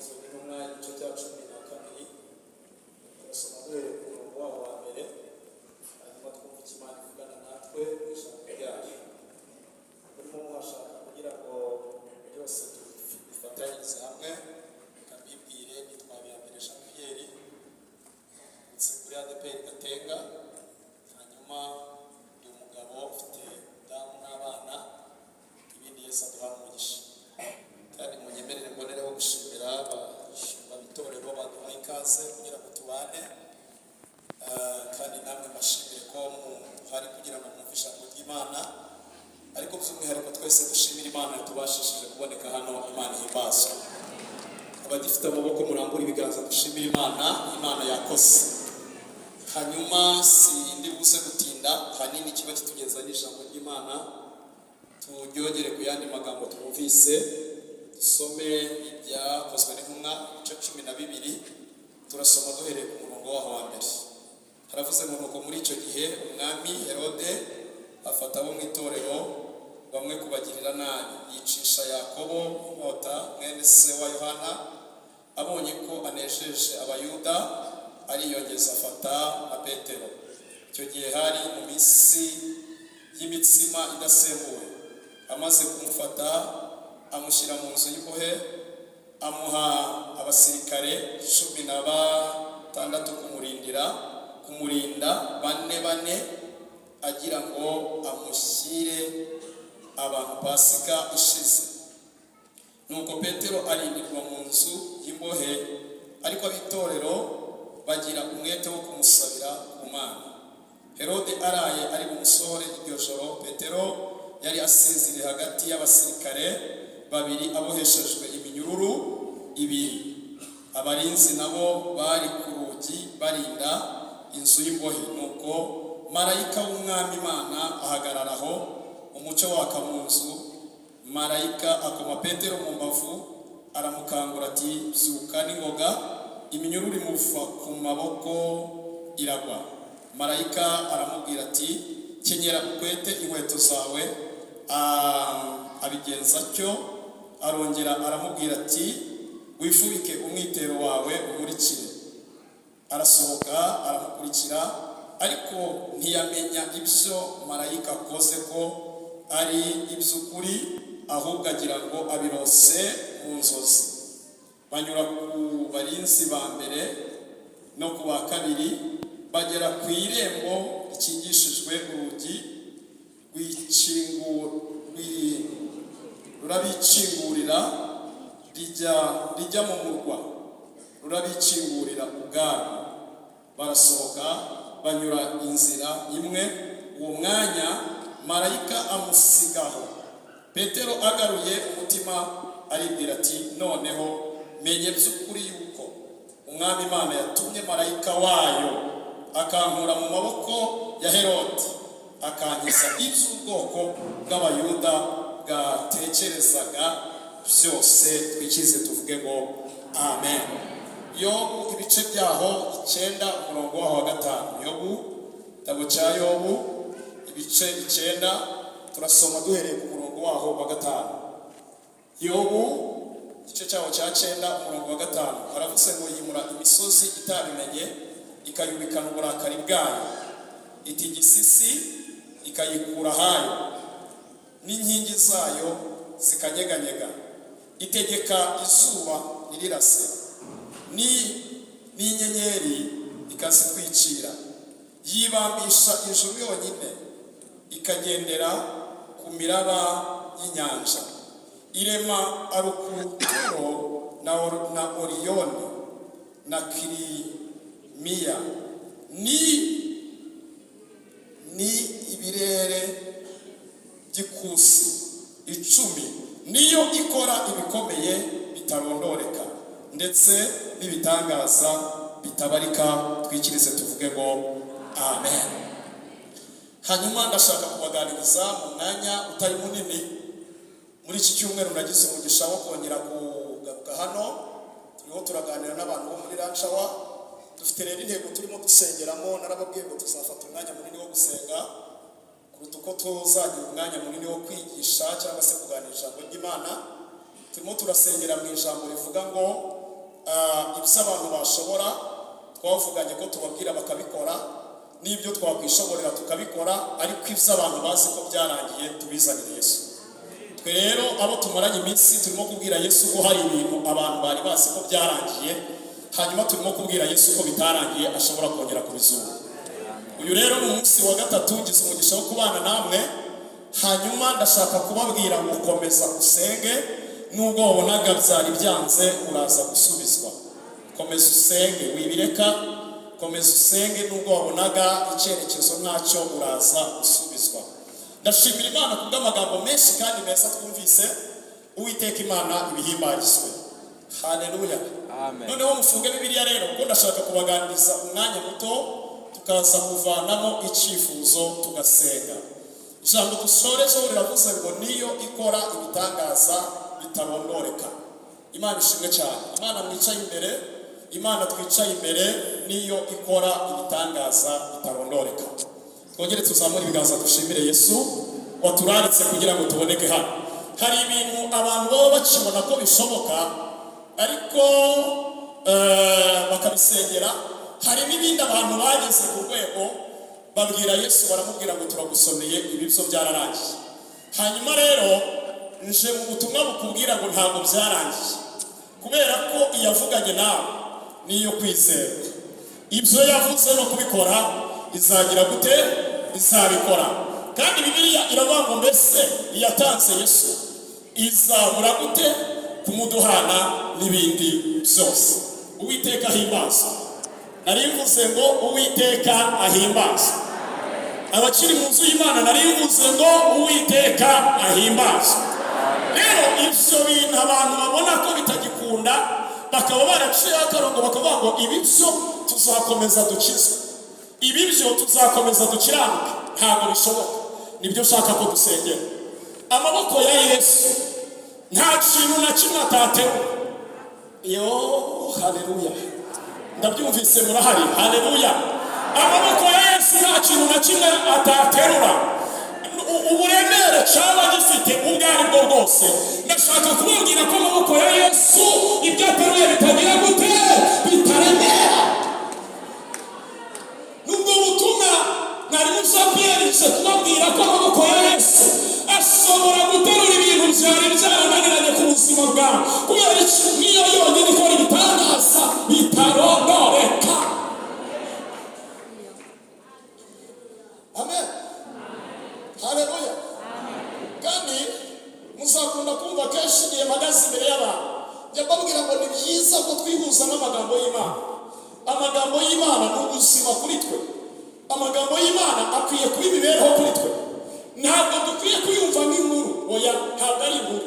Ibyakozwe n'intumwa igice cya 12 turasoma duhereye ku murongo waho wa mbere, hanyuma twumva icyo Imana ivugana natwe mu ijambo ryayo. Urimo washaka kugira ngo byose tubifatanyirize hamwe, ukabibwire nitwa Habiyambere Jean Pierre, ndetse kuri ADEPR Gatenga. Hanyuma ndi umugabo ufite damu n'abana, ibindi Yesu aduha umugisha. Kandi munyemerere mbonereho gushimira abitorero baduha ikaze kugira ngo tubane, kandi namwe mbashimire ko muhari kugira ngo mwumve ijambo ry'Imana, ariko by'umwihariko twese dushimira Imana tubashishije kuboneka hano. Imana ihimbazwe. Abagifite amaboko murambura ibiganza dushimira Imana yakoze. Hanyuma sindi buze gutinda, hanini kiba kitugeza n'ijambo ry'Imana, turyogere ku yandi magambo twumvise. Dusome ibyakozwe n'intumwa igice 12, turasoma duhereye ku murongo waho wa mbere. Haravuze ngo nuko muri icyo gihe umwami Herode afata abo mu itorero bamwe kubagirira nabi, yicisha Yakobo inkota mwene se wa Yohana. Abonye ko anejeje abayuda, ariyongeza afata na Petero. Icyo gihe hari mu minsi y'imitsima idasembuwe. Amaze kumufata amushyira mu nzu y'imbohe, amuha abasirikare 16 kumurinda bane, agira ngo amushyire abantu Pasika ishize. Nuko Petero arindirwa mu nzu y'imbohe, ariko ab'itorero bagira umwete wo kumusabira ku Mana. Herode araye ari bumusohore iryo joro, Petero yari asinziriye hagati y'abasirikare babiri aboheshejwe iminyururu 2. Abarinzi nabo bari ku rugi barinda inzu y'imbohe. Nuko marayika w'umwami Imana ahagararaho, umucyo waka mu nzu. Marayika akoma Petero mu mbavu, aramukangura ati, byuka n'ingoga. Iminyururu imuva ku maboko iragwa. Marayika aramubwira ati, kenyera ukwete inkweto zawe. Abigenza atyo. Arongera aramubwira ati, wifubike umwitero wawe umurikire. Arasohoka aramukurikira, ariko ntiyamenya ibyo marayika akoze ko ari iby'ukuri, ahubwo agira ngo abirose mu nzozi. Banyura ku barinzi ba mbere no ku ba kabiri, bagera ku irembo rikingishijwe urugi, rurabikingurira rijya mu murwa, rurabikingurira ubwabo. Barasohoka banyura inzira imwe. Uwo mwanya marayika amusigaho. Petero agaruye umutima aribwira ati, noneho menye by'ukuri yuko umwami Imana yatumye marayika wayo akankura mu maboko ya Herode, akankiza iby'ubwoko bw'abayuda bwatekerezaga byose. Twikize tuvuge ngo amen. Yobu ibice byaho 9 umurongo waho wa 5. Yobu, igitabo cya Yobu ibice 9, turasoma duhereye ku murongo waho wa 5. Yobu igice cyaho cya 9 umurongo wa 5, haravuze ngo yimura imisozi itabimenye, ikayubikana uburakari bwayo, itigisisi ikayikura hayo, n'inkingi zayo zikanyeganyega. Itegeka izuba ntirirase, n'inyenyeri ikazitwikira. Yibambisha ijuru yonyine, ikagendera ku miraba y'inyanja. Irema Arukuturo na Oriyoni na Kirimiya. Ni ibirere by'ikusi 10, niyo ikora ibikomeye bitarondoreka, ndetse n'ibitangaza bitabarika. Twikirize tuvuge ngo amen. Hanyuma ndashaka kubaganiriza mu mwanya utari munini. Muri iki cyumweru nagize umugisha wo kongera kugaruka hano. Turiho turaganira n'abantu bo muri Ranchawa. Dufite rero intego turimo dusengeramo. Narababwiye ngo tuzafata umwanya munini wo gusenga kuruta uko tuzagira umwanya munini wo kwigisha cyangwa se kuganira ijambo ry'Imana. Turimo turasengera mu ijambo rivuga ngo ibyo abantu bashobora twavuganye ko tubabwira bakabikora, n'ibyo twakwishoborera tukabikora, ariko ibyo abantu bazi ko byarangiye tubizanire Yesu. Twe rero abo tumaranye iminsi turimo kubwira Yesu ko hari ibintu abantu bari bazi ko byarangiye, hanyuma turimo kubwira Yesu ko bitarangiye ashobora kongera kubizura. Uyu rero ni umunsi wa gatatu ngize umugisha wo kubana namwe, hanyuma ndashaka kubabwira ngo komeza usenge, nubwo wabonaga byari byanze uraza gusubizwa. Komeza usenge wibireka, komeza usenge nubwo wabonaga icyerekezo ntacyo uraza gusubizwa. Ndashimira Imana kubw'amagambo menshi kandi meza twumvise. Uwiteka Imana ibihimbarizwe. Haleluya. Amen. Noneho mufunge Bibiliya rero kuko ndashaka kubaganiriza umwanya muto tukaza kuvanamo icyifuzo tugasenga. Ijambo dusorezo riravuze ngo niyo ikora ibitangaza bitarondoreka. Imana ishimwe cyane. Imana mwicaye imbere, Imana twicaye imbere niyo ikora ibitangaza bitarondoreka. Twongere tuzamure ibiganza dushimire Yesu waturaritse kugira ngo tuboneke hano. Hari ibintu abantu baba bakibona ko bishoboka ariko bakabisengera. Hari n'ibindi abantu bageze ku rwego babwira Yesu baramubwira ngo turagusomeye ibi byo byararangiye. Hanyuma rero nje mu butumwa bukubwira ngo ntabwo byarangiye, kubera ko iyavuganye nawe niyo kwizera. Ibyo yavuze no kubikora izagira gute? Izabikora. Kandi Bibiliya iravuga ngo mbese iyatanze Yesu izabura gute kumuduhana n'ibindi byose. Uwiteka ahimbaza. Narimvuze ngo Uwiteka ahimbaza. Abakiri mu nzu y'Imana narimvuze ngo Uwiteka ahimbaza. Rero ibyo bintu abantu babona ko bitagikunda bakaba baraciye akarongo bakavuga ngo ibi byo tuzakomeza dukizwe, ibi byo tuzakomeza dukiranuke, ntabwo bishoboka. Nibyo ushaka ko dusengera. Amaboko ya Yesu nta kintu na kimwe atatewe. Yo, haleluya. Ndabyumvise murahari. Haleluya. Amaboko ya Yesu nta kintu na kimwe ataterura. Uburemere cyaba gifite ubwo ari bwo bwose. Ndashaka kubabwira ko amaboko ya Yesu ibyo ateruye bitagira gute? Bitaremera. Nubwo butumwa nari musabyerise kubabwira ko amaboko ya Yesu ashobora guterura ibintu byari byarananiranye ku buzima bwawe, kubera iki? Niyo yonyine ikora ibitangaza bitarondoreka. Amen. Haleluya. Kandi muzakunda kumva kenshi igihe mpagaze imbere y'abantu njya mbabwira ngo ni byiza ko twihuza n'amagambo y'Imana. Amagambo y'Imana ni ubuzima kuri twe. Amagambo y'Imana akwiye kuba imibereho kuri twe. Ntabwo dukwiye kuyumva nk'inkuru. Oya, ntabwo ari inkuru,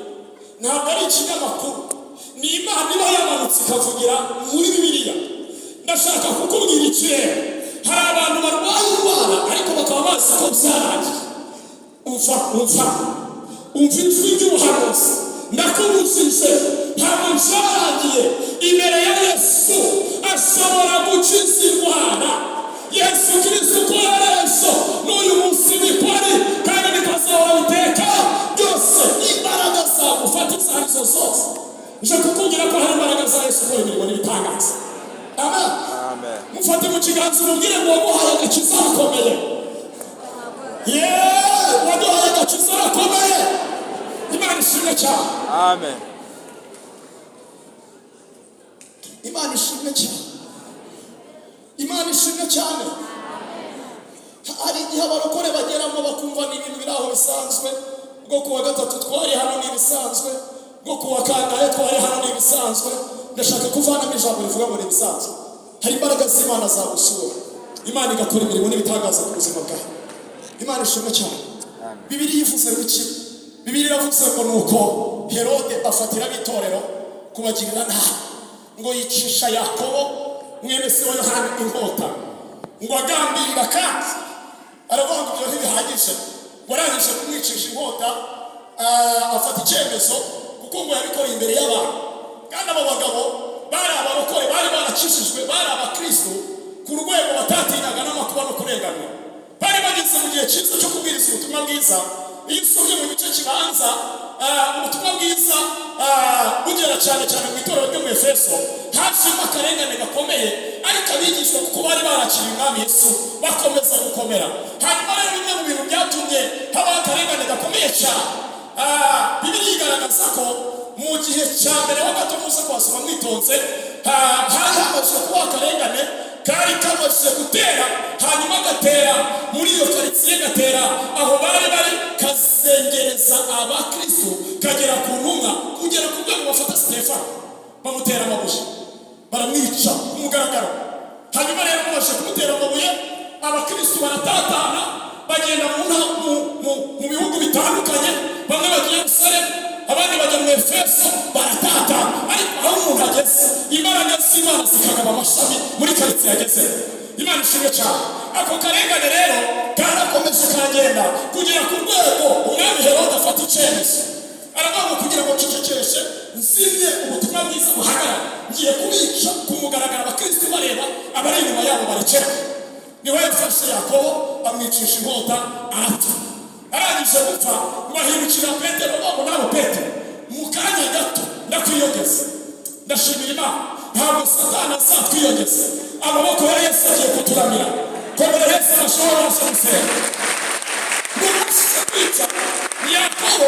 ntabwo ari ikinyamakuru. Ni Imana iba yamanutse ikavugira muri Bibiliya. Ndashaka kukubwira ikirere. Hari abantu barwaye indwara ariko bakaba bazi ko byarangiye. Umva ijwi ry'ubuhanuzi. Ndakubujije ntabwo byarangiye. Imbere ya Yesu ashobora gukiza indwara. Yesu Kristo ko yarezo n'uyu munsi bikore kandi bikazahora biteka byose. Imbaraga zagufata izo arizo zose. Nje kukubwira ko hari imbaraga za Yesu ukora imirimo n'ibitangaza. Amen. Amen. Mufate mu kiganza umubwire ngo waguhaye agakiza gakomeye. Waduhaye agakiza gakomeye. Imana ishimwe cyane. Amen. Imana ishimwe cyane. Imana ishimwe cyane. Hari igihe abarokore bageramo bakumva n'ibintu biri aho bisanzwe. Bwo kuwa gatatu twari hano n'ibisanzwe, bwo kuwa kangahe twari hano n'ibisanzwe. Ndashaka kuvanamo ijambo rivuga ngo n'ibisanzwe. Hari imbaraga z'Imana zagusura. Imana igakora imirimo n'ibitangaza ku buzima bwawe. Imana ishimwe cyane. Bibiliya ivuze iki? Bibiliya iravuze ngo nuko Herode afatira itorero kubagirira nabi, ngo yicisha Yakobo mwene se wa Yohana inkota, ngo agambirira kandi aravuga ngo ibyo ntibihagije. Warangije kumwicisha inkota afata icyemezo kuko ngo yabikoreye imbere y'abantu. Kandi abo bagabo bari abarokore, bari barakishijwe, bari abakristo ku rwego batatinyaga n'amakuba no kurenganwa. Bari bageze mu gihe cyiza cyo kubwiriza ubutumwa bwiza. Iyo usomye mu gice kibanza ubutumwa bwiza bugera cyane cyane mu itorero ryo mu Efeso hashimo akarengane gakomeye, ariko abigishwa kuko bari barakiriye umwami Yesu bakomeza gukomera. Hanyuma rero bimwe mu bintu byatumye haba akarengane gakomeye cyane, Bibiliya igaragaza ko mu gihe cya mbere ho gato muze kwasoma mwitonze, hari hamaze kuba akarengane kari kamaze gutera, hanyuma gatera muri iyo karitsiye, gatera aho bari kazengereza abakristo, kagera ku ntumwa, kugera ku rwego bafata Stefano bamutera amabuye baramwica ku mugaragaro. Hanyuma rero bamaze kumutera amabuye, abakristo baratatana bagenda mu bihugu bitandukanye, bamwe bagiye Yerusalemu, abandi bajya mu Efeso, baratatana. Ariko aho umuntu ageze, imbaraga z'Imana zikagaba amashami muri karitsiye ageze. Imana ishimwe cyane. Ako karengane rero karakomeje kagenda kugera ku rwego umwami Herode afata icyemezo, aravuga kugira ngo cecekeshe nzimye ubutumwa bwiza buhagarara, ngiye kubica ku mugaragaro, abakristo bareba, abari inyuma yabo barekera. Niwe yafashe Yakobo amwicisha inkota arapfa. Arangije gupfa, bahindukira Petero, nawe Petero, mu kanya gato ndakwiyogeza. Ndashimira Imana, ntabwo Satani azatwiyogeza. Amaboko ya Yesu agiye kuturamira. Komera Yesu amashobora yose gusenga. N'umusise kwica Yakobo,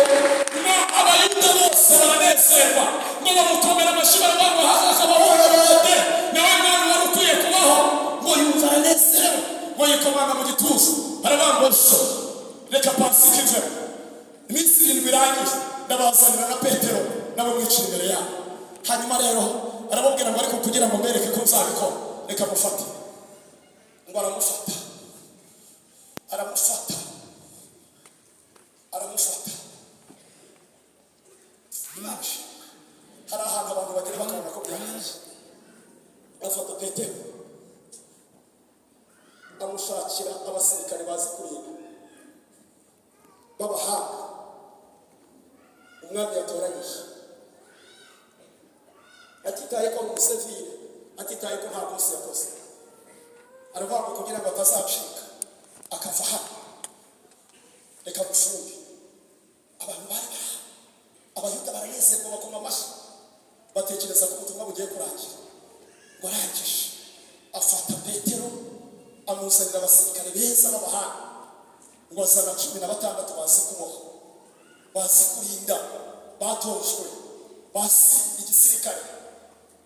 abayuda bose baranezerwa, ngo bamukomera amashyi baravuga akabaho Herode, nawe mwami wari ukwiye kubaho, ngo yumva aranezerewe, ngo yikomanga mu gituza, aravuga ngo reka Pasika ive, iminsi 7 irangiye, ndabazanira na Petero nabo mwicira imbere yabo. Hanyuma rero arababwira ngo ariko kugira ngo mbereke ko nzabikora, reka mufate. Ngo aramufata Imana. Hari ahantu abantu bagera bakabona ko byarangiye. Afata Petero amushakira abasirikare bazi kurinda b'abahanga umwami yatoranyije, atitaye ko umusivile, atitaye ko nta kosa yakoze. Aravuga ngo kugira ngo atazacika akava hano, reka mufunge. Abantu bari abayuda baranezerwa, bakoma amashyi, batekereza ko ubutumwa bugiye kurangira. Ngo arangije afata Petero amuzanira abasirikare beza b'abahanga, ngo azana 16 bazi kuboha, bazi kurinda, batojwe, bazi igisirikare,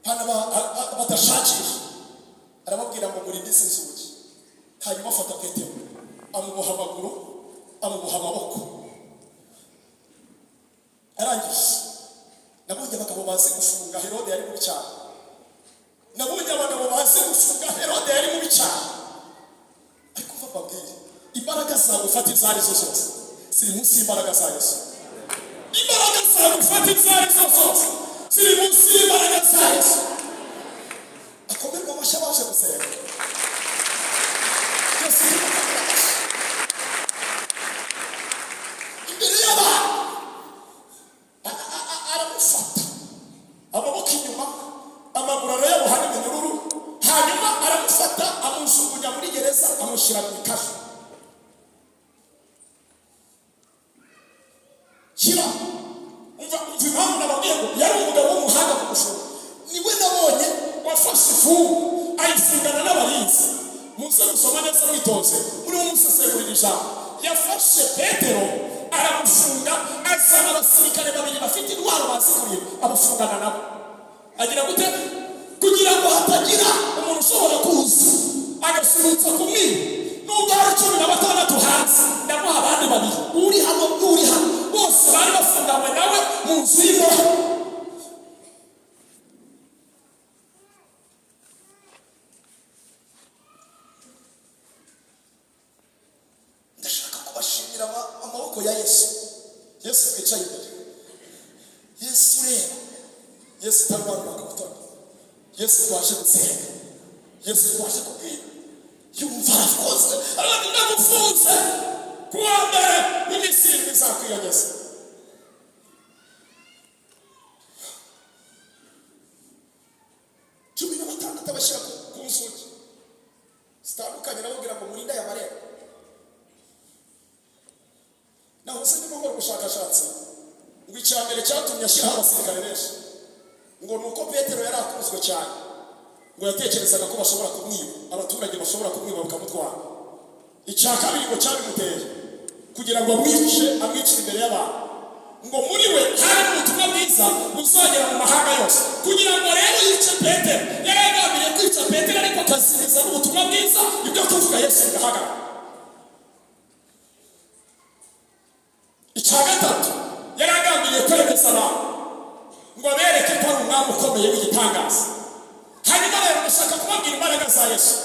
hano badashakisha. Arababwira ngo murinde izi nzugi. Hanyuma afata Petero amuboha amaguru, amuboha amaboko. Arangije nabonye abagabo bazi gufunga Herode yari mu cyaro. Nabonye abagabo bazi gufunga Herode yari mu cyaro. Ariko bababwira imbaraga zawe ufata izari zo zose ziri munsi y'imbaraga za Yesu. Imbaraga zawe ufata izari zo zose ziri munsi y'imbaraga za Yesu. Akomerwa amashyi abaje gusenga. Yesu imbere y'abantu aramufata amaboko inyuma, amaguru arayaboha n'iminyururu, hanyuma aramufata amujugunya muri gereza, amushyira mu ikasha. Kira umva impamvu nababwiye ngo yari umugabo w'umuhanga mu gushora. Niwe nabonye wafashe ifumu ayisingana n'abarinzi. Muze gusoma neza mwitonze, muri wo musesengurira ijambo. Yafashe Petero aramufunga, azana abasirikare 2 bafite intwaro bazi kurinda, abafungana nabo. Agira gute? Kugira ngo hatagira umuntu ushobora kuza agasurutsa kumwiba. Nubwo hari 16 hanze, ndamuha abandi 2 uri hano n'uri hano, bose bari bafunganywe nawe mu nzu y'imbohe. Ndashaka kubashimira amaboko ya Yesu. Yesu yicaye imbere. Yesu reba. Yesu tarwana kubutoka. Yesu twaje gusenga. Yesu twaje kubwira. Yumva arakoze, abandi ndagufunze kuwa mbere iminsi 7 izakwiyongeza. Cumi na batandatu abashyira ku nzugi zitandukanye, arababwira ngo murinda aya marembo. Nahoze ndimo gukora ubushakashatsi ngo icyambere cyatumye ashyiraho abasirikare benshi ngo nuko Petero yari akuzwe cyane ngo yatekerezaga ko bashobora kumwiba, abaturage bashobora kumwiba bakamutwara. Icya kabiri ngo cyabimuteye kugira ngo amwicire imbere y'abantu, ngo muri we hari ubutumwa bwiza buzagera mu mahanga yose. Kugira ngo rero yice Petero, yari agambiriye kwica Petero ariko akazimiza n'ubutumwa bwiza ibyo kuvuga Yesu bigahagarara. Icya gatatu yari agambiriye kwemeza abantu ngo abereke ko ari umwami ukomeye w'igitangaza. Hanyuma rero ndashaka kubabwira imbaraga za Yesu.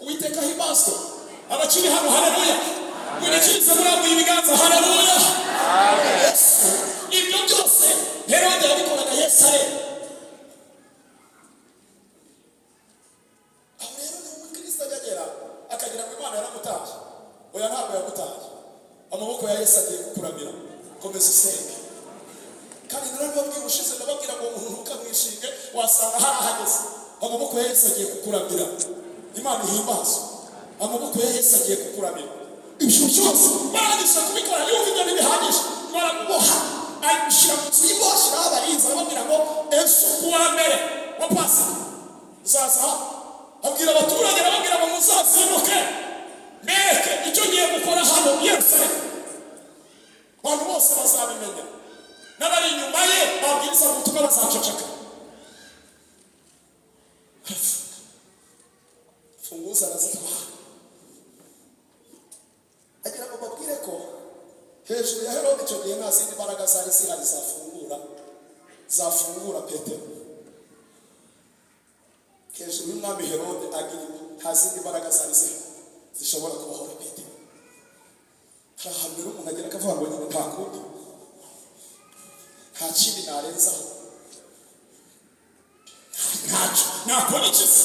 Uwiteka himbazwe. Abakiri hano haleluya. Murikirize murambuye ibiganza haleluya. Yesu ibyo byose Herode yabikoraga Yesu areba. Aho rero ni umukristo agera akagira ngo Imana yaramutaje. Oya ntabwo yamutaje. Amaboko ya Yesu agiye kukuramira. Komeza usenge. Kandi narababwiye ubushize ndababwira ngo umuntu ntukamwishinge wasanga harahageze. Amaboko ya Yesu agiye kukuramira. Imana ihimbazwe. Amaboko ya Yesu agiye kukuramira. Ibyo byose barangije kubikora yumva ibyo ntibihagije. Baramuboha ayishyira mu nzu y'imbohe abarinzi arababwira ngo ejo kuwa mbere wa Pasika uzaza abwira abaturage arababwira ngo muzazinduke mbereke icyo ngiye gukora hano i Yerusalemu. Abantu bose bazabimenya, n'abari inyuma ye babwiriza ubutumwa bazaceceka. Funguza arazitwara agira ngo babwire ko hejuru ya Herode icyo gihe nta zindi mbaraga zari zihari zafungura Petero. Hejuru y'umwami Herode agira nta zindi mbaraga zari zihari zishobora kubohora Petero. Hari ahantu rero umuntu agera akavuga ngo nyine nta kundi, nta kindi narenzaho, ntacyo nakora ikizi.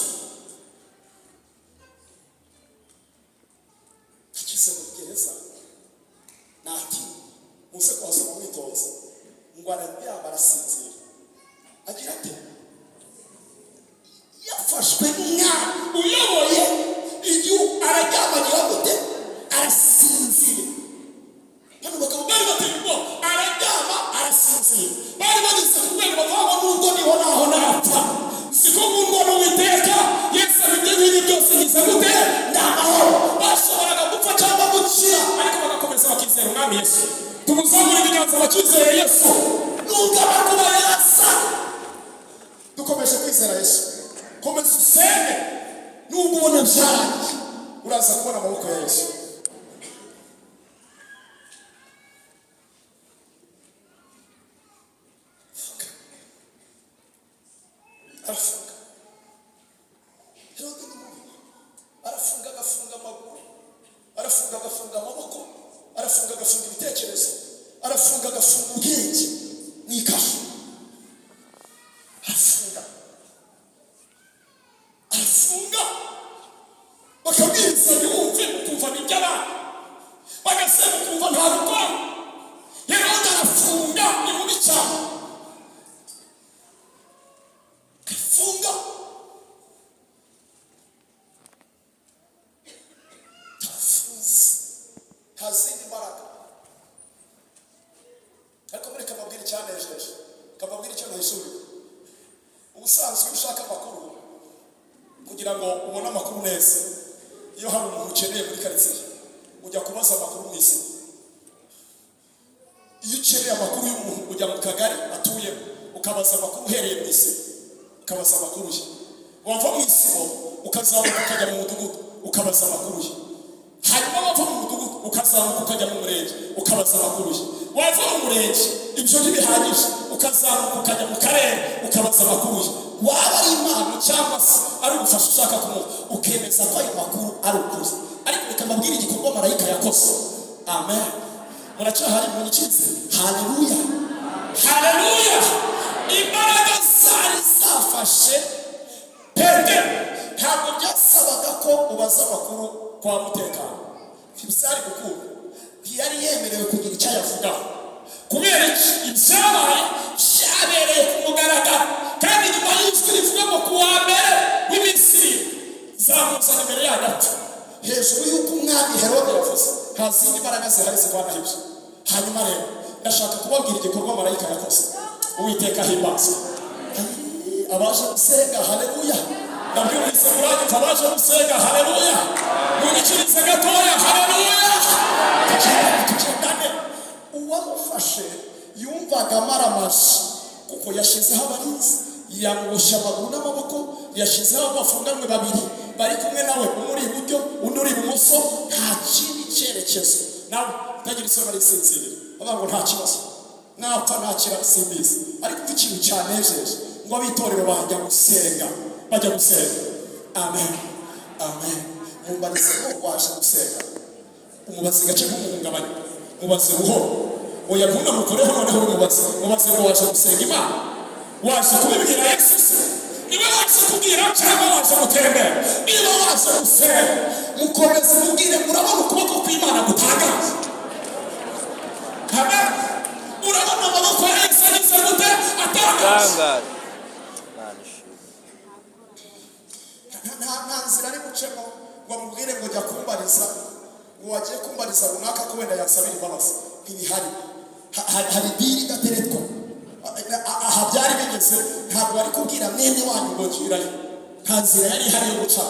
Ageze mu gereza nati muze kwasoma umwitozo ngo araryama arasinzira. Agira ati yafashwe n'umwami uyoboye igihugu araryama agira gute arasinzira. Hano bakaba bari bateye ubwoba, araryama arasinzira. Bari bageze ku rwego bavuga ngo nubwo niho naho napfa siko ngundwa n'Uwiteka. Yesu abibye ibintu byose yize gute ndamahoro. Bashoboraga gupfa cyangwa gukira ariko bagakomeza bakizera umwami Yesu. Tumuzamure ibiganza bakizera Yesu nubwo abakuba yasa. Dukomeje kwizera Yesu. Komeza usenge nubwo ubona byarangiye uraza kubona amaboko ya Yesu. Arafunga agafunga amaguru, arafunga agafunga amaboko, arafunga agafunga ibitekerezo, arafunga agafunga ubwenge n'ikashi. Arafunga bakabwiriza ntibumve ukumva n'ibyo abana bagasema ukumva nta rukora. Herode arafunga ni mubi cyane. Arafunga nta zindi mbaraga. Ariko muri kamabwira icyanejeje, kamabwira icyo nahishuriwe. Ubusanzwe iyo ushaka amakuru kugira ngo ubone amakuru neza, iyo hari umuntu ukeneye muri karitsiye ujya kubaza amakuru mu isi. Iyo ukeneye amakuru y'umuntu ujya mu kagari atuyemo ukabaza amakuru uhereye mu isi, ukabaza amakuru ye. Wava mu isibo ukazamuka ukajya mu mudugudu ukabaza amakuru ye. Hanyuma wava mu mudugudu ukazamuka ukajya mu murenge ukabaza amakuru ye. Wava mu murenge ibyo ntibihagije ukazamuka ukajya mu karere ukabaza amakuru ye. Waba ari impano cyangwa se ari ubufasha ushaka kumuha ukemeza ko ayo makuru ari ukuri. Ariko reka mbabwire igikorwa marayika yakoze. Amen. Muracyahari mu nyikize. Haleluya. Haleluya. Imbaraga zari zafashe Petero ntabwo byasabaga ko ubaza amakuru kwa mutekano. Byari gukunda. Ntiyari yemerewe kugira icyo yavugaho. Kubera ibyabaye byabereye ku mugaragaro. Kandi nyuma y'ijwi rivuga ngo ku wa mbere w'imisiri zamuzana imbere y'agati. Hejuru y'uko umwami Herode yavuze nta zindi mbaraga zihari zivana ibyo. Hanyuma rero ndashaka kubabwira igikorwa marayika yakoze. Uwiteka himbazwe. Abaje gusenga haleluya. Ndabyumvise muranyumva abaje gusenga haleluya. Mubikirize gatoya haleluya. Tugendane. Uwamufashe yumvaga maramashi kuko yashizeho abarinzi, yamwosha amaguru n'amaboko, yashizeho abafunganwe babiri bari kumwe nawe, umuri iburyo undi uri ibumoso, nta kindi cyerekezo. Nawe utagira isoni arisinzirira avuga ngo nta kibazo, napfa ntakira simbizi. Ariko ikintu cyanejeje ngo abitorero bajya gusenga. Amen, amen. Mumbarize ko waje gusenga, umubaze gace k'umuhungabanya, mubaze buhoro. Oya ntunamukoreho noneho umubaze ngo waje gusenga Imana, waje kubibwira Yesu se? Niba waje kubwira cyangwa waje gutembera? Niba waje gusenga mukomeze mubwire, murabona ukuboko kw'Imana gutangaza. Amen. Urabona amaboko ya Yesu agize gute? Atangaza. Nta nzira ari gucemo ngo mubwire ngo jya kumbariza, ngo wagiye kumbariza runaka ko wenda yansabira imbabazi. Ntibihari. Hari diri idateretwa. Aha byari bigeze, ntabwo bari kubwira mwene wanyu ngo ngirayo. Nta nzira yari ihari yo guca,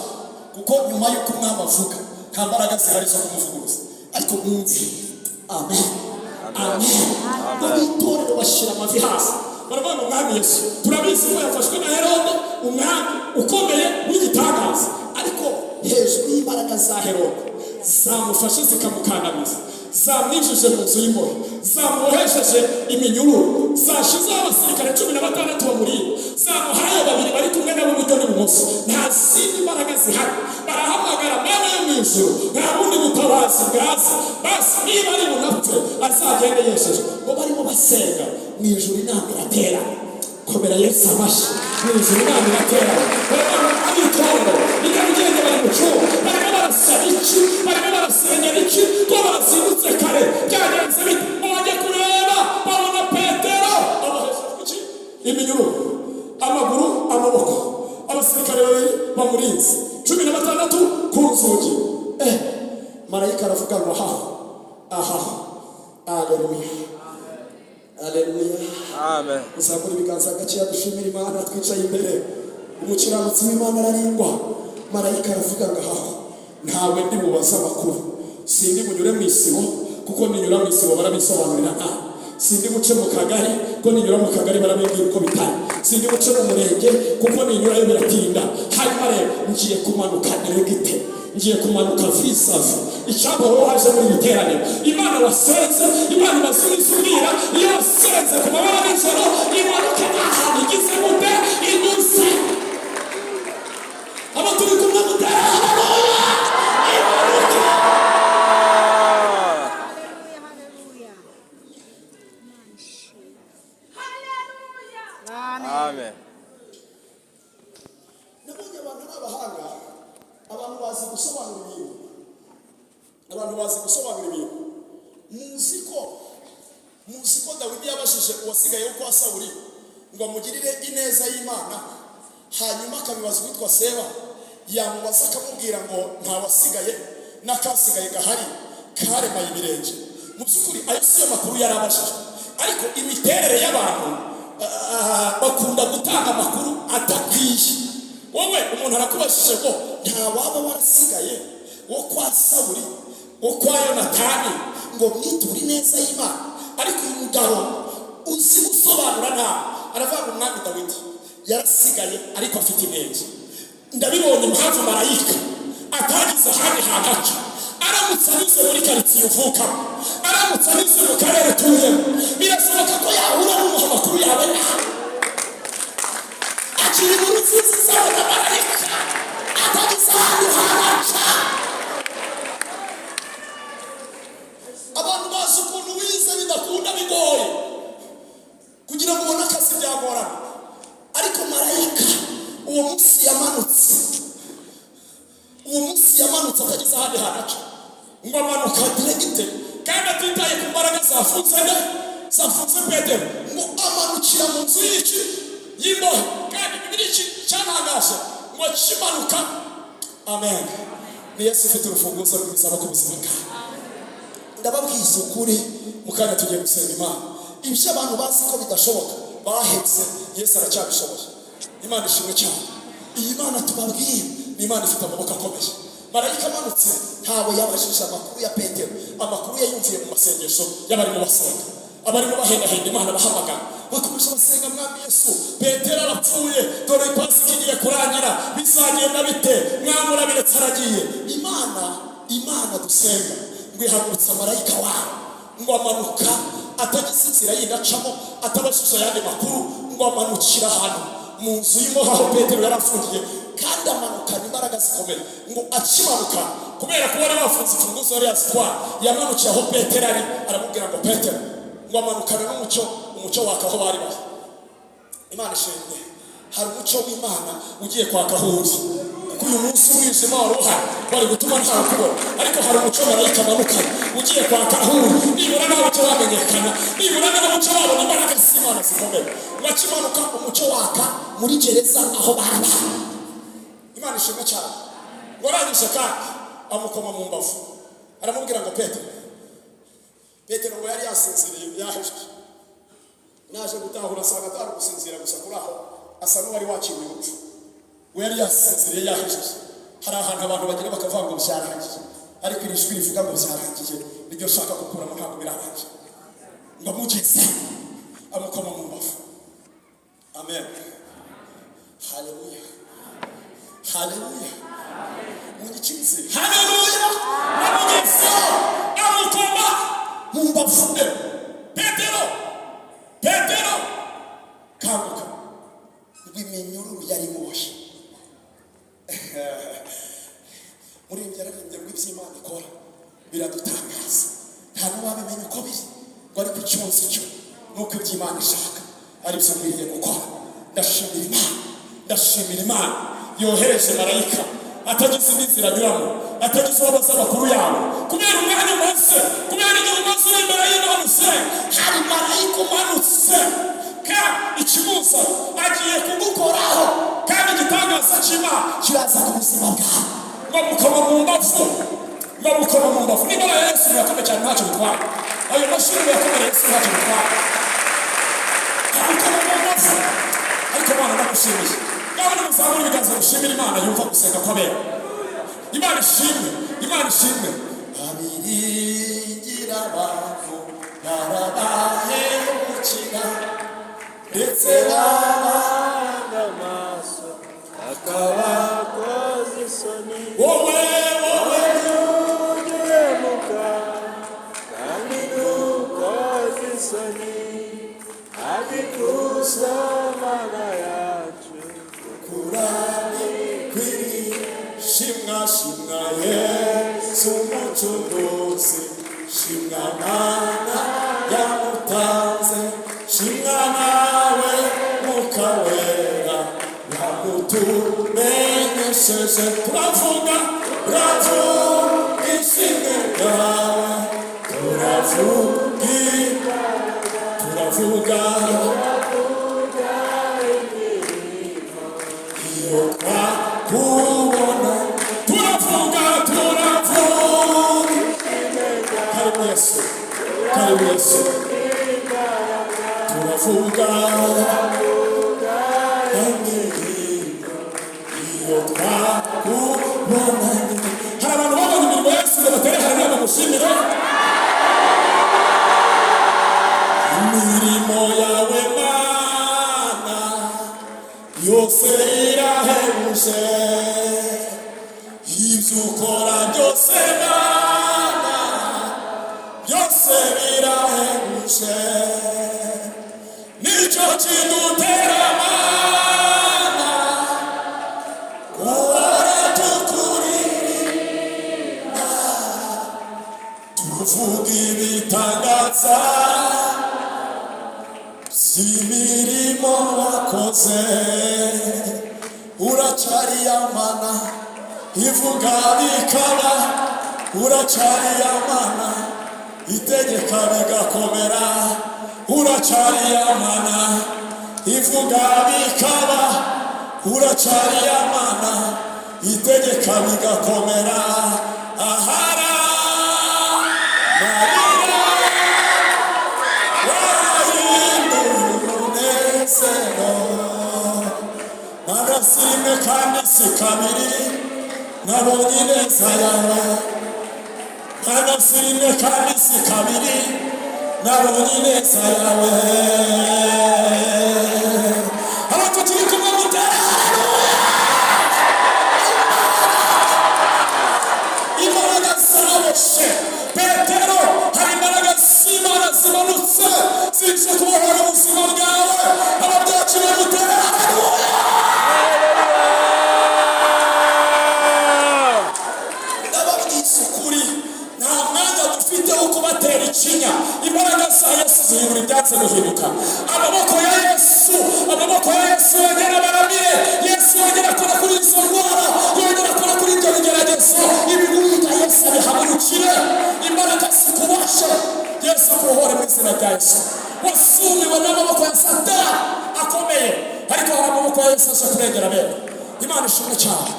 kuko nyuma y'uko umwami avuga nta mbaraga zihari zo kumuvuguruza. Ariko mwumve. Amen, amen. Itorero bashyira amavi hasi baravuga ngo mwami Yesu turabizi ko yafashwe na Herode, umwami ukomeye w'igitangaza, ariko hejuru y'imbaraga za Herode zamufashe zikamukandamiza, zamwijije mu nzu y'imbohe, zamuhesheje iminyururu, zashizeho abasirikare 16 bamurinda, zamuhaye babiri bari kumwe nabo iburyo n'ibumoso. Nta zindi mbaraga zihari. Barahamagara Mana yo mu ijuru, nta bundi butabazi bwaza. Basi niba ari bunapfe azagende yesheje. Ngo barimo basenga mu ijuru, inama iratera. Komera Yesu amashyi. Mu ijuru inama iratera. Abitorero bigamugende bari mu cyumba, barimo barasaba iki, barimo barasengera iki, ko bazindutse kare. Byagenze bite? Bajya kureba babona Petero abahesheje iki? Iminyururu, amaguru, amaboko, abasirikare babiri bamurinze 16 ku nzugi. Marayika aravuga ngo aha. Haleluya, haleluya, amen. Uzamura ibiganza gaciya dushimira Imana twicaye imbere. Umukiranutsi w'Imana ararindwa. Marayika aravuga ngo ntawe ndi mubaza amakuru, sindi munyure mu isibo, kuko ninyura mu isibo barabisobanurira nta. Sindi guce mu kagari, kuko ninyura mu kagari barabibwira uko bitari. Sindi guce mu murenge, kuko ninyurayo biratinda. Hanyuma rero ngiye kumanuka Diregite, ngiye kumanuka Visavu. Icyambo wowe waje muri biterane, Imana wasenze, Imana ibasubiza ubwira, iyo wasenze ku mabara n'ijoro imanuke ahantu igize gute inyuze. Aba turi kumwe gutera haleluya. Amen. Nabonye abantu n'abahanga, abantu bazi gusobanura ibintu. Muzi ko Dawidi yabashije uwasigaye wo kwa Sawuli ngo amugirire ineza y'Imana, hanyuma akabibaza uwitwa Seba, yamubaza akamubwira ngo nta wasigaye n'akasigaye gahari karemaye ibirenge. Mu by'ukuri ayo siyo makuru yarabashije, ariko imiterere y'abantu bakunda gutanga amakuru adakwiye. Wowe umuntu arakubashije ngo nta waba warasigaye wo kwa Sawuli, wo kwa Yonatani ngo mwiture ineza y'Imana, ariko uyu mugabo uzi gusobanura nta aravuga umwami Dawidi yarasigaye ariko afite inenge. Ndabibonye impamvu marayika atagize ahandi hagaca. Aramutse anyuze muri karitsiye uvukamo, aramutse anyuze mu karere utuyemo, birashoboka ko yahura n'umuha amakuru yawe akiri mu nziza zawe na marayika atagize ahandi hagaca. Abantu bazi ukuntu wize bidakunda bigoye kugira ngo ubone akazi byagorana, ariko marayika uwo munsi yamanutse atagize ahandi hagaca, ngo amanuka Diregite, kandi atitaye ku mbaraga zafunze Petero, ngo amanukira mu nzu y'imbohe. Kandi Bibiliya cyantangaje ngo kimanuka. Amen. Ni Yesu ufite urufunguzo rw'ibizaba ku buzima bwawe. ndababwiza ukuri mukanya tugiye gusenga Imana. Ibyo abantu bazi ko bidashoboka bahetse, Yesu aracyabishoboye. Imana ishimwe cyane. Iyi Mana tubabwiye ni Imana ifite amaboko akomeye. Marayika amanutse ntabwo yabashije amakuru ya Petero, amakuru yayumviye mu masengesho y'abarimo basenga, abarimo bahendahenda Imana bahamagara bakomeje basenga, mwami Yesu Petero arapfuye, dore ipasi igiye kurangira, bizagenda bite? Mwami urabiretse aragiye. Imana dusenga ngo ihagurutsa marayika wawe ngo amanuka, atagize inzira yindi acamo, atabashije ayandi makuru, ngo amanukira ahantu mu nzu y'imbohe aho Petero yari afungiye, kandi amanukana imbaraga zikomeye. Ngo akimanuka kubera ko bari bafunze imfunguzo yari yazitwara, yamanukiye aho Petero ari, aramubwira ngo Petero, ngo amanukane umucyo waka aho bari bari. Imana ishimwe. Hari umucyo w'Imana ugiye kwaka aho uri, kuko uyu munsi umwijima wari uhari bari gutuma ntawe kubona, ariko hari umucyo marayika amanukana ugiye kwaka aho uri. Nibura nawe umucyo wamenyekana, nibura nawe umucyo wabona imbaraga z'Imana zikomeye. Wakimanuka umucyo waka muri gereza aho bari bari. Imana ishimwe cyane. Warangije kandi amukoma mu mbavu, aramubwira ngo Petero ngo yari yasinziriye yahejeje. Naje gutahura asanga atari gusinzira gusa kuri aho, asa n'uwari wakiriye urupfu. We yari yasinziriye yahejeje. Hari ahantu abantu bagira bakavuga ngo byarangiye, ariko iri jwi rivuga ngo byarangiye niryo shaka gukuramo, ntabwo birarangiye. Ngo amugeze amukoma mu mbavu. Amen. Haleluya. Haleluya. Munyikize. Haleluya. Amugeze amukoma mu mbavu. Petero kanguka. Rwiminyururu yari moshi. Muri byararimbye ngo iby'Imana ikora biradutangaza, nta n'uwabimenya uko biri, ngo ariko icyonzi cyo nuko iby'Imana ishaka ari byo nkwiriye gukora. Ndashimira Imana yohereje marayika, atagize n'inzira anyuramo, atagize uwabaza amakuru yawe, kubera umwanya umaze, kubera igihe umaze uri imbere y'Imana usenga. Hari marayika umanutse kandi ikimuza agiye kugukoraho, kandi igitangaza cy'Imana kiraza ku buzima bwawe. Ngo mukoma mu mbavu, niba Yesu yakomeye cyane ntacyo bitwara, ayo mashuri yakomeye Yesu ntacyo bitwara. Mukoma mu mbavu. Ariko Imana ndagushimiye, nawe nimuzamure ibiganza mushimire Imana yumva gusenga kw'abera. Imana ishimwe. Abiringira abantu barabahemukira, ndetse babanga amaso akabakoza isoni. Wowe uhemuka kandi ntukoze isoni, agikuza Mana yacu ukurane kwiriye. Shimwa Yesu umucunguzi, shimwa Mana yamutanze, shimwa nawe Mwuka Wera yamutumenyesheje. Turavuga ishimwe ryawe, turavuga iyo twakubona. Turavuga karibu Yesu. Turavuga iyo twakubona. Hari abantu babona imirimo Yesu batere hariya bamushimire. Imirimo yawe Mana yose irahebuje, ibyo ukora byose Mana byose birahebuje. Nicyo kidutera Mana guhora tukuririmba, tuvuga ibitangaza z'imirimo wakoze. Uracyari Mana ivuga bikaba, uracyari Mana itegeka bigakomera. Uracyari Mana ivuga bikaba, uracyari Mana itegeka bigakomera. Ahara Marasime kandi sikabiri nabonye neza yawe. Marasime kandi sikabiri nabonye neza yawe. Abatukiri kumwe mutera imbaraga zaraboshe Petero. Hari imbaraga z'Imana zimanutse zije kubohora ubuzima bwawe. Ababyakira mutera kubatera ikinya. Imbaraga za Yesu zihindura ibyatsi bihinduka. Amaboko ya Yesu yongera baramire. Yesu yongera akora kuri izo ndwara, yongera akora kuri ibyo bigeragezo. Ibiguruka Yesu abihagurukire. Imbaraga zikubashe. Yesu akubohore mu izina rya Yesu. Wasumiwe n'amaboko ya Satani akomeye, ariko hari amaboko ya Yesu aje kurengera abera. Imana ishimwe cyane.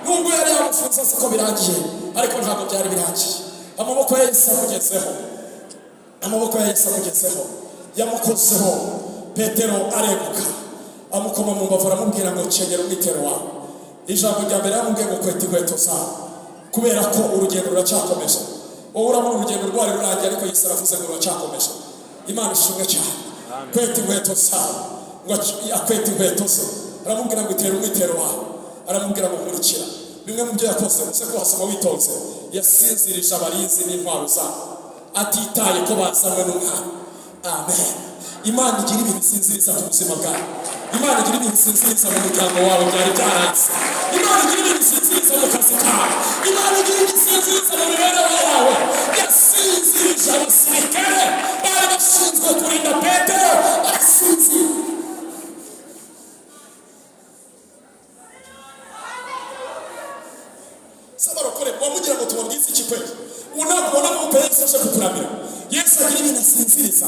Nubwo yari yamufunze azi ko birangiye, ariko ntabwo byari birangiye. Amaboko ya Yesu amugezeho. Amaboko ya Yesu amugezeho. Yamukozeho. Petero areguka. Amukoma mu mbavu aramubwira ngo cengera umwitero wawe. Ijambo rya mbere yamubwiye ngo kweta inkweto zawe, kubera ko urugendo ruracyakomeje. Wowe urabona urugendo rwari rurangiye, ariko Yesu aravuze ngo ruracyakomeje. Imana ishimwe cyane. Kweta inkweto zawe. Ngo akweta inkweto ze. Aramubwira ngo itera umwitero wawe. Aramubwira ngo nkurikira. Bimwe mu byo yakoze uze kuhasoma witonze. Yasinzirije abarinzi n'intwaro zabo, atitaye ko bazanywe n'umwana. Amen. Imana igira ibintu isinziriza ku buzima bwawe. Imana igira ibintu isinziriza mu muryango wawe byari byaranze. Imana igira ibintu isinziriza mu kazi kawe. Imana igira ibintu isinziriza mu mibereho yawe. Yasinzirije abasirikare bari bashinzwe kurinda Petero. Arasinzira. Sabarokore wamugira ngo tubabwize iki kweli? Unabona ko Yesu aje kukuramira. Yesu agira ibintu asinziriza.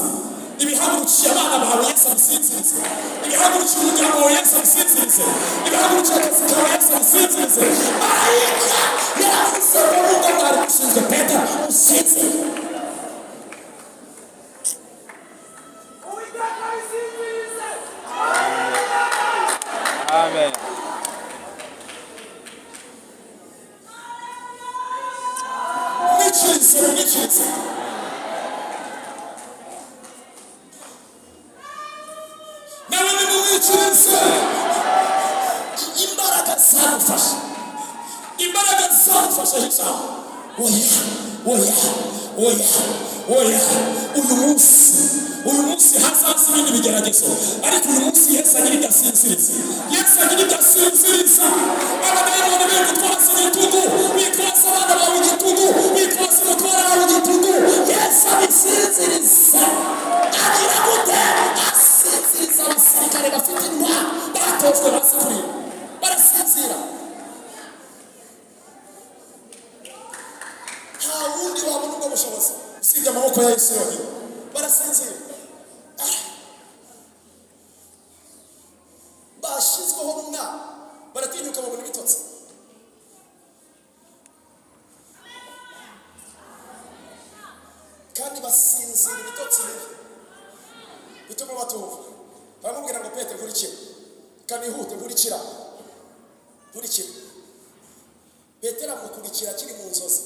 Ibihagurukiye abana bawe Yesu abisinzirize. Ibihagurukiye umuryango wawe Yesu abisinzirize. Ibihagurukiye akazi kawe Yesu abisinzirize. Marayika yaravuze ngo nubwo mwari mushinzwe Petero usinzire. Amen. Nichirize. Nawe ni mwichirize. Imbaraga zagufasha. Imbaraga zagufasha hisa. Oya. Uyu munsi hazaza ibindi bigeragezo, ariko uyu munsi Yesu agira idasinziriza. Yesu agira idasinziriza. Abadayimoni bitwaza igitugu, bitwaza abana bawe igitugu, bitwaza umutwara wawe igitugu. Yesu abisinziriza. Agira gute? Asinziriza abasirikare bafite intwaro batojwe basikuriye. Barasinzira. Nta wundi wabona ubwo bushobozi usibye amaboko ya Yesu yonyine. Barasinzira. Bashizweho n'umwana baratinyuka babona ibitotsi. Kandi basinzira ibitotsi bituma batuva. Baramubwira ngo Petero nkurikira. Kanihute nkurikira. Petero amukurikira akiri mu nzozi.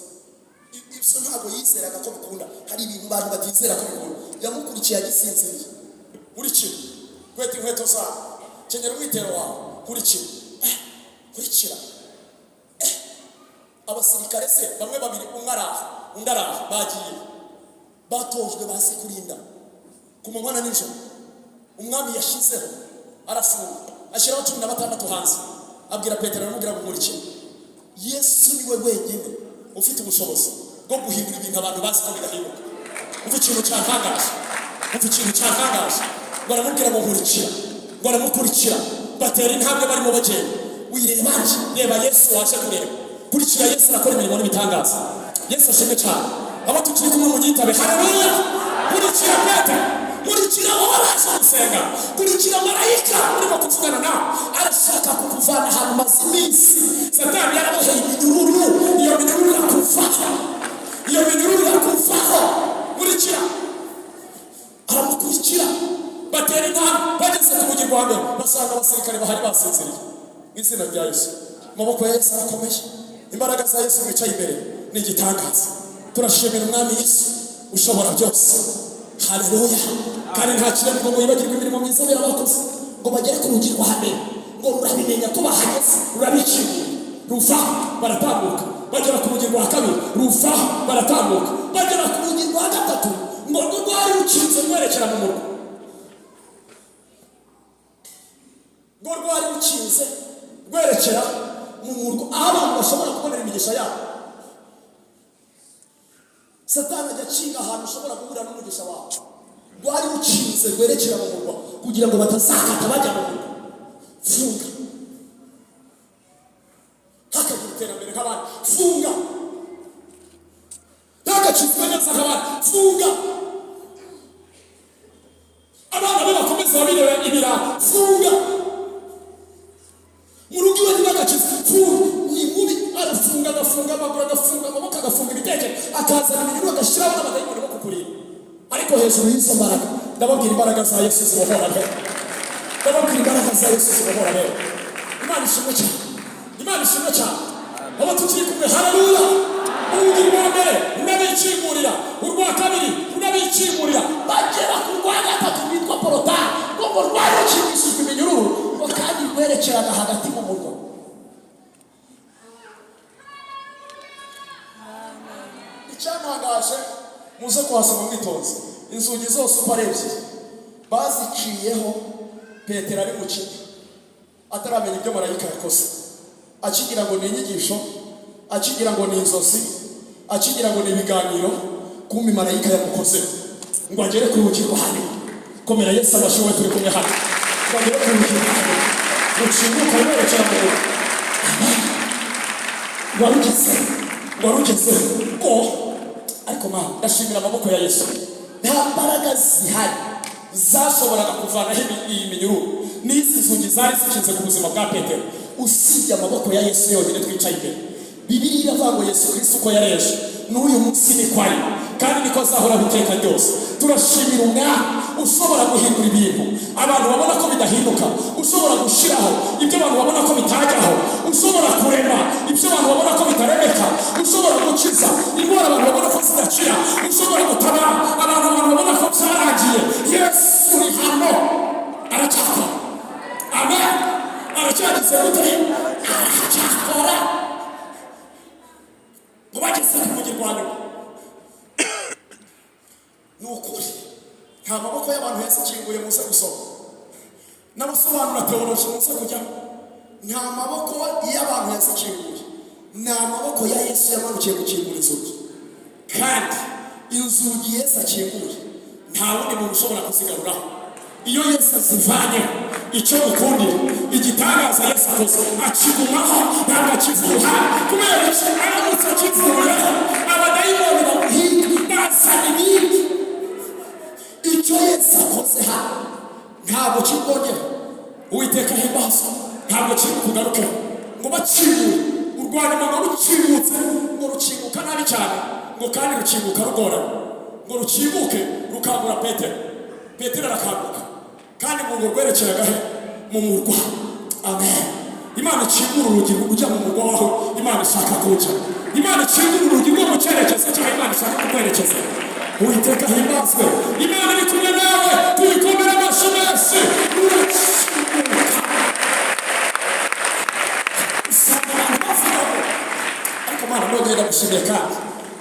Ibyo ntabwo yizeraga ko bikunda. Hari ibintu abantu batizera ko bikunda. Yamukurikiye agisinziriye. Nkurikira. Kweta inkweto zawe. Kenyera umwitero wawe. Nkurikira. Abasirikare se bamwe babiri, umwe araha undi araha, bagiye batojwe bazi kurinda ku manywa na nijoro. Umwami yashizeho arafunga ashyiraho 16 hanze. Abwira Petero aramubwira ngo nkurikira. Yesu niwe wenyine ufite ubushobozi bwo guhindura ibintu abantu bazi ko bidahinduka. Umva ikintu cyatangaje. Baramubwira ngo nkurikira. Baramukurikira. Batera intambwe barimo bagenda. Wireba nje, reba Yesu waje kureba. Kurikira Yesu arakora imirimo n'ibitangaza. Yesu ashimwe cyane. Abo tukiri kumwe mu gitabe. Haleluya. Kurikira Petero. Kurikira wowe waje gusenga. Kurikira marayika urimo kuvugana nawe. Arashaka kukuvana ahantu maze iminsi. Satani yaraboheye iminyururu. Iyo minyururu irakuvaho. iyo minyururu irakuvaho murikira aramukurikira batera intambwe bageze ku rugi rwa mbere basanga abasirikare bahari basinziriye mu izina rya Yesu. Amaboko ya Yesu arakomeje, imbaraga za Yesu bicaye imbere ni igitangaza. Turashimira umwami Yesu ushobora byose. Haleluya. Kandi nta kiremwa ngo yibagirwe imirimo myiza yarabakoze ngo bagere ku rugi rwa mbere ngo rurabimenya ko bahageze rurabiciye ruva baratambuka bagera ku rugi rwa kabiri ruva baratambuka bagera ku rugi rwa gatatu ngo rwari rukinze rwerekera mu murwa ngo rwari rukinze rwerekera mu murwa aho abantu bashobora kubonera imigisha yabo. Satani ajya akinga ahantu ushobora guhurira n'umugisha wawe. Rwari rukinze rwerekera mu murwa kugira ngo batazakata bajya mu murwa. Funga hakagira iterambere nk'abandi. Funga ntagacizwe neza nk'abandi. Funga abana be bakomeza babireba ibirara. Funga mu rugo iwe ntibagacizwe. Funga ni mubi arafunga agafunga amaguru agafunga amaboko agafunga ibitekerezo akazana iminyururu agashyiraho n'abadayimoni bo kukurinda. Ariko hejuru y'izo mbaraga ndababwira imbaraga za Yesu zibohora rero. Ndababwira imbaraga za Yesu zibohora rero. Imana ishimwe cyane, Imana ishimwe cyane. Abo tukiri kumwe haleluya. Urugi rwa mbere rurabikingurira, urwa kabiri rurabikingurira, bagera ku rwa gatatu rwitwa porotari ngo rwari rukingishijwe iminyururu ngo kandi rwerekeraga hagati mu murwa. Icyantangaje muze kuhasoma mwitonze, inzugi zose uko ari ebyiri baziciyeho Petero ari mu kigo ataramenya ibyo marayika yakoze, akigira ngo ni inyigisho, akigira ngo ni inzozi, akigira ngo ni ibiganiro, kumbe marayika yamukozeho ngo agere ku rugi rwa hanyuma. Komera Yesu abashoboye turi kumwe hano ngo agere ku rugi rwa hanyuma rukinguka rwerekera mu murwa. Warugeze ngo ariko Mana ndashimira amaboko ya Yesu. Nta mbaraga zihari zashoboraga kuvanaho iyi minyururu n'izi nzugi zari zikinze ku buzima bwa Petero usibye amaboko ya Yesu yonyine twicaye imbere. Bibiliya iravuga ngo Yesu Kristo uko yareje n'uyu munsi ni kwari kandi niko azahora biteka ryose. Turashimira umwami ushobora guhindura ibintu abantu babona ko bidahinduka, ushobora gushiraho ibyo abantu babona ko bitajyaho, ushobora kurema ibyo abantu babona ko bitaremeka, ushobora gukiza indwara abantu babona ko zidakira, ushobora gutabara abantu babona ko byarangiye. Yesu uri hano aracyakora. Amen. Aracyagize gute? Aracyakora. Bageze ku rugi rwa nyuma ni ukuri nta maboko y'abantu yose akinguye muze gusoma n'abasobanura teoloji muze kujyamo. Nta maboko y'abantu yose akinguye, ni amaboko ya Yesu yamanukiye gukingura inzugi. Kandi inzugi Yesu akinguye nta wundi muntu ushobora kuzigaruraho. Iyo Yesu azivanyeho icyo gukundira igitangaza Yesu akoze akigumaho ntabwo akivuha, kubera ko aramutse akivuyeho abadayimoni bamuhinga bazana ibindi. Icyo Yesu akoze hano ntabwo kikongera. Uwiteka ahimbaza ntabwo kiri kugarukeho ngo bakingure. Urwanya ngo rukingutse ngo rukinguka nabi cyane ngo kandi rukinguka rugorana ngo rukinguke rukangura Petero. Petero arakanguka kandi ngo rwerekeraga he mu murwa. Amen. Imana ikingura urugi ujya mu murwa waho Imana ishaka kujya. Imana ikingura urugi rwo mu cyerekezo cyaho Imana ishaka kukwerekeza. Uwiteka ahimbazwe. Imana iri kumwe nawe, tuyikomere amashyi menshi. Urakinguka usanga abantu bavuga ngo ariko Mana nongeye ndagushimiye kandi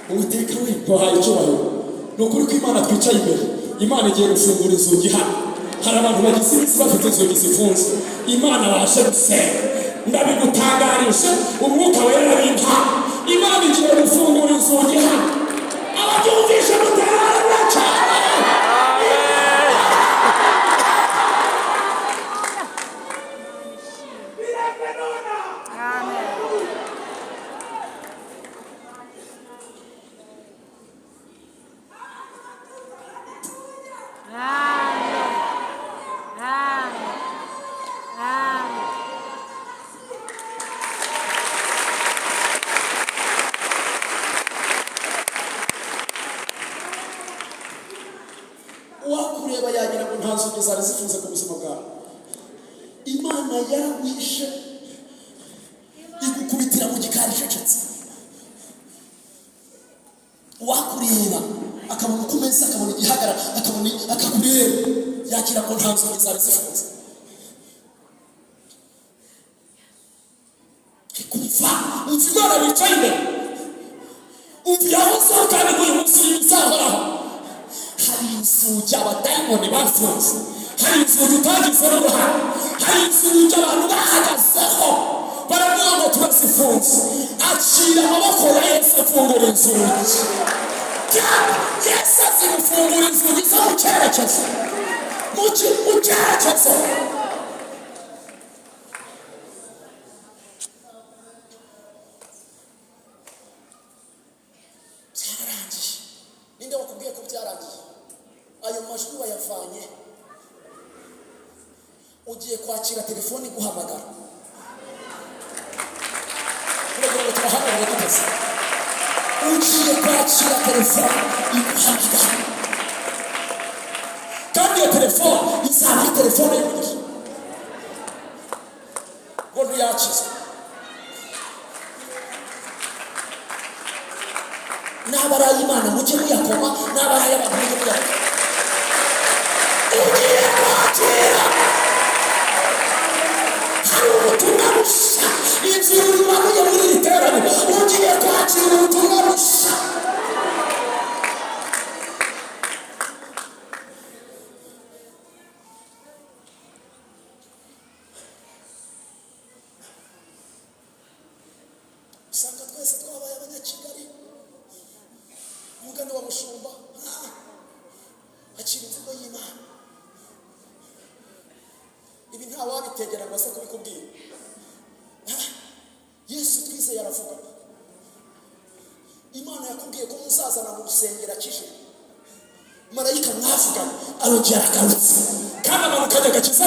Uwiteka we ntuhaye icyubahiro. Ni ukuri ko Imana twicaye imbere, Imana igiye gufungura inzugi hano. Hari abantu bagize iminsi bafite inzugi zifunze, Imana baje gusenga. Ndabigutangarije umwuka wera w'inka, Imana igiye gufungura inzugi hano. Ababyumvisha mutarara cyane. ntabwo zari zifunze ku buzima bwawe. Imana yaragwishe igukubitira mu gikari cecetse. Wakureba akabona uko umeze, akabona igihagara, akabona akakureba yakira ko nta nzozi zari zifunze. Kumva Imana bicaye imbere, umva aho kandi uyu munsi bizahoraho. Hari inzugi abadayimoni bafunze, hari inzugi utagize n'uruhare, hari inzugi abantu bahagazeho baravuga ngo turazifunze. Acira amaboko ya Yesu afungura inzugi. Yesu azimufungura inzugi zo mu cyerekezo, mu cyerekezo. Byarangiye. Ninde wakubwiye ko byarangiye? Ayo majwi wayavanye ugiye kwakira telefoni guhamagara. Ngo turahamagara duteze. Ugiye kwakira telefoni iguhamagara. Kandi iyo telefoni izaba ari telefoni y'umugisha. Ngo ntuyakizwe. N'abaraye Imana mujye muyakoma, n'abaraye abantu mujye muyakoma. Ugiye kwakira. Hari ubutumwa bushya. Inzira imanuye muri iri teraniro. Ugiye kwakira ubutumwa bushya. Usanga twese twabaye abanyakigali. Umugani wa mushumba akira imvugo y'Imana. Ibi nta wabitegera ngo ase kubikubwira. Yesu twizeye aravuga, Imana yakubwiye ko muzazana mu rusengero akije. Marayika mwavugana arongera agarutse kandi amanukanye agakiza